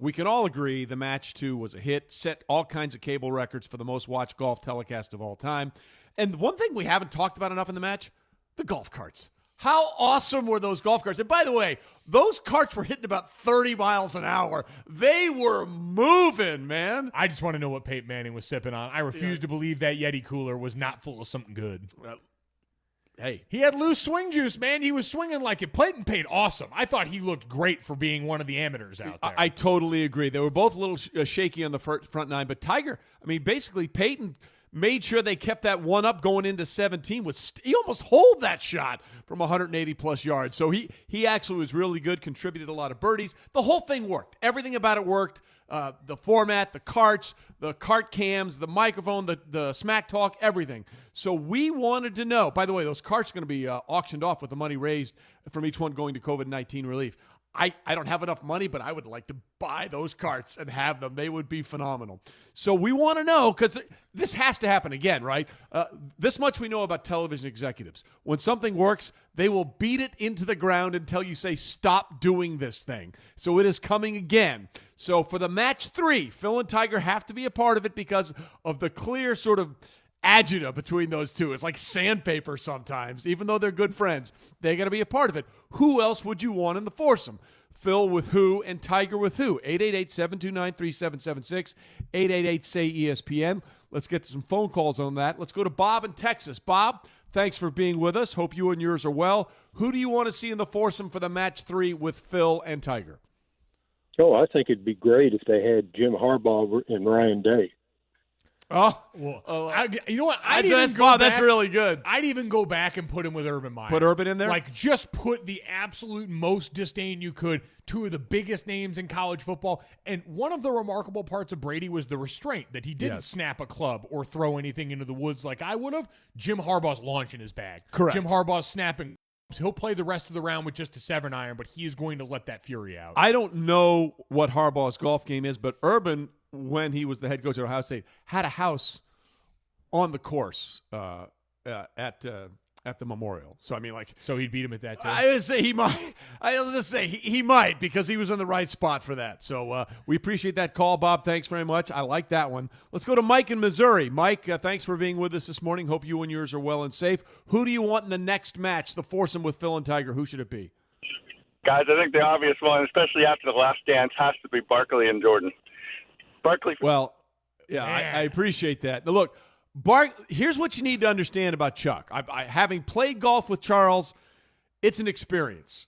we can all agree the match 2 was a hit, set all kinds of cable records for the most watched golf telecast of all time. And one thing we haven't talked about enough in the match, the golf carts. How awesome were those golf carts? And by the way, those carts were hitting about 30 miles an hour. They were moving, man. I just want to know what Peyton Manning was sipping on. I refuse to believe that Yeti cooler was not full of something good. Hey. He had loose swing juice, man. He was swinging like it. Peyton played awesome. I thought he looked great for being one of the amateurs out there. I totally agree. They were both a little shaky on the front nine. But Tiger, I mean, basically Peyton made sure they kept that one up going into 17. He almost holed that shot from 180-plus yards. So he actually was really good, contributed a lot of birdies. The whole thing worked. Everything about it worked. The format, the carts, the cart cams, the microphone, the smack talk, everything. So we wanted to know. By the way, those carts are going to be auctioned off with the money raised from each one going to COVID-19 relief. I don't have enough money, but I would like to buy those carts and have them. They would be phenomenal. So we want to know, because this has to happen again, right? This much we know about television executives. When something works, they will beat it into the ground until you say, stop doing this thing. So it is coming again. So for the match 3, Phil and Tiger have to be a part of it because of the clear sort of agita between those two. It's like sandpaper sometimes. Even though they're good friends, they got to be a part of it. Who else would you want in the foursome? Phil with who and Tiger with who? 888-729-3776, 888-SAY-ESPN. Let's get to some phone calls on that. Let's go to Bob in Texas. Bob, thanks for being with us. Hope you and yours are well. Who do you want to see in the foursome for the match 3 with Phil and Tiger? Oh, I think it'd be great if they had Jim Harbaugh and Ryan Day. Oh, you know what? That's really good. I'd even go back and put him with Urban Meyer. Put Urban in there? Like, just put the absolute most disdain you could. 2 of the biggest names in college football. And one of the remarkable parts of Brady was the restraint, that he didn't snap a club or throw anything into the woods like I would have. Jim Harbaugh's launching his bag. Correct. Jim Harbaugh's snapping. He'll play the rest of the round with just a 7-iron, but he is going to let that fury out. I don't know what Harbaugh's golf game is, but Urban, when he was the head coach at Ohio State, had a house on the course at the Memorial. So, I mean, like... So he'd beat him at that, too? I would say he might. I was just say he might, because he was in the right spot for that. So, we appreciate that call, Bob. Thanks very much. I like that one. Let's go to Mike in Missouri. Mike, thanks for being with us this morning. Hope you and yours are well and safe. Who do you want in the next match, the foursome with Phil and Tiger? Who should it be? Guys, I think the obvious one, especially after the last dance, has to be Barkley and Jordan. Barkley. Well, yeah, I appreciate that. Now, look, here's what you need to understand about Chuck. Having played golf with Charles, it's an experience.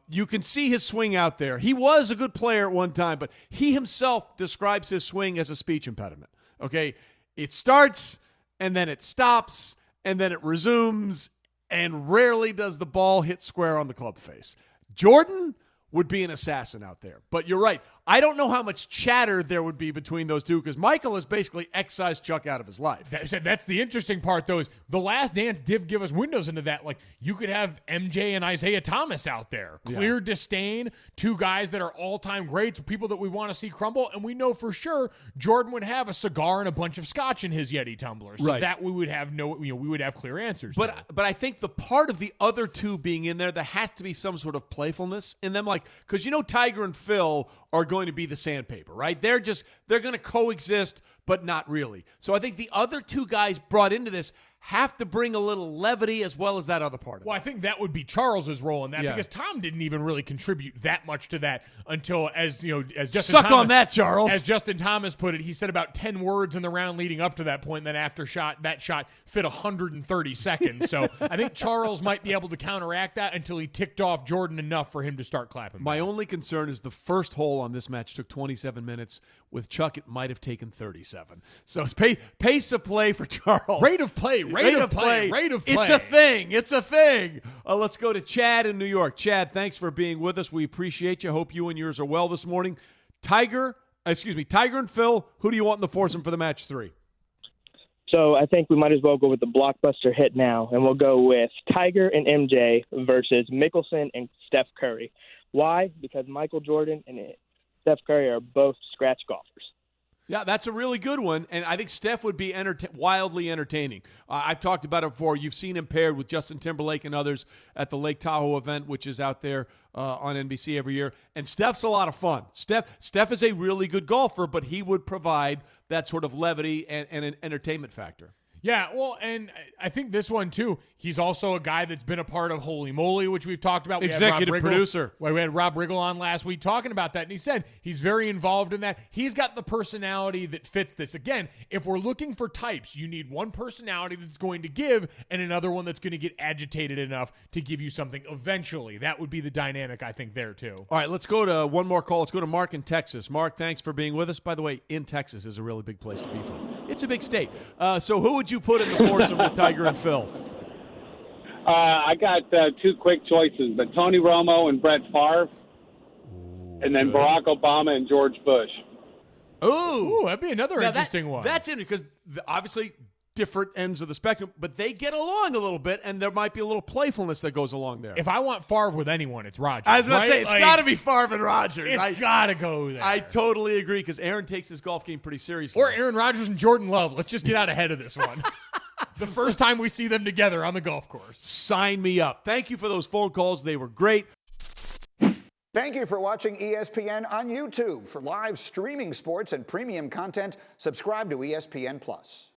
You can see his swing out there. He was a good player at one time, but he himself describes his swing as a speech impediment. Okay? It starts, and then it stops, and then it resumes, and rarely does the ball hit square on the club face. Jordan would be an assassin out there. But you're right. I don't know how much chatter there would be between those two, because Michael has basically excised Chuck out of his life. That's the interesting part, though, is The Last Dance did give us windows into that. Like, you could have MJ and Isaiah Thomas out there. Clear disdain, 2 guys that are all-time greats, people that we want to see crumble, and we know for sure Jordan would have a cigar and a bunch of scotch in his Yeti tumbler. So that we would have we would have clear answers. But I think the part of the other 2 being in there has to be some sort of playfulness in them, like, because Tiger and Phil are going to be the sandpaper, right? They're going to coexist, but not really. So I think the other 2 guys brought into this have to bring a little levity as well as that other part of it. Well, I think that would be Charles's role in that, because Tom didn't even really contribute that much to that until, as Justin Suck Thomas, on that, Charles. As Justin Thomas put it, he said about 10 words in the round leading up to that point, and then after that shot fit 130 seconds. So I think Charles might be able to counteract that until he ticked off Jordan enough for him to start clapping. My only concern is the first hole on this match took 27 minutes. With Chuck, it might have taken 37. So pace of play for Charles. Rate of play. It's a thing. Let's go to Chad in New York. Chad, thanks for being with us. We appreciate you. Hope you and yours are well this morning. Tiger and Phil, who do you want in the foursome for the match 3? So I think we might as well go with the blockbuster hit now, and we'll go with Tiger and MJ versus Mickelson and Steph Curry. Why? Because Michael Jordan and Steph Curry are both scratch golfers. Yeah, that's a really good one, and I think Steph would be wildly entertaining. I've talked about it before. You've seen him paired with Justin Timberlake and others at the Lake Tahoe event, which is out there on NBC every year. And Steph's a lot of fun. Steph is a really good golfer, but he would provide that sort of levity and an entertainment factor. Yeah, well, and I think this one, too, he's also a guy that's been a part of Holy Moly, which we've talked about. Executive producer. We had Rob Riggle on last week talking about that, and he said he's very involved in that. He's got the personality that fits this. Again, if we're looking for types, you need one personality that's going to give and another one that's going to get agitated enough to give you something eventually. That would be the dynamic, I think, there, too. All right, let's go to one more call. Let's go to Mark in Texas. Mark, thanks for being with us. By the way, in Texas is a really big place to be from. It's a big state. So who would you put in the foursome with Tiger and Phil? I got two quick choices, but Tony Romo and Brett Favre, and then Barack Obama and George Bush. Ooh, that'd be another interesting one. That's interesting because obviously different ends of the spectrum, but they get along a little bit, and there might be a little playfulness that goes along there. If I want Favre with anyone, it's Rodgers. I was going right? to say, it's got to be Favre and Rodgers. It's got to go there. I totally agree because Aaron takes his golf game pretty seriously. Or Aaron Rodgers and Jordan Love. Let's just get out ahead of this one. The first time we see them together on the golf course. Sign me up. Thank you for those phone calls. They were great. Thank you for watching ESPN on YouTube. For live streaming sports and premium content, subscribe to ESPN+.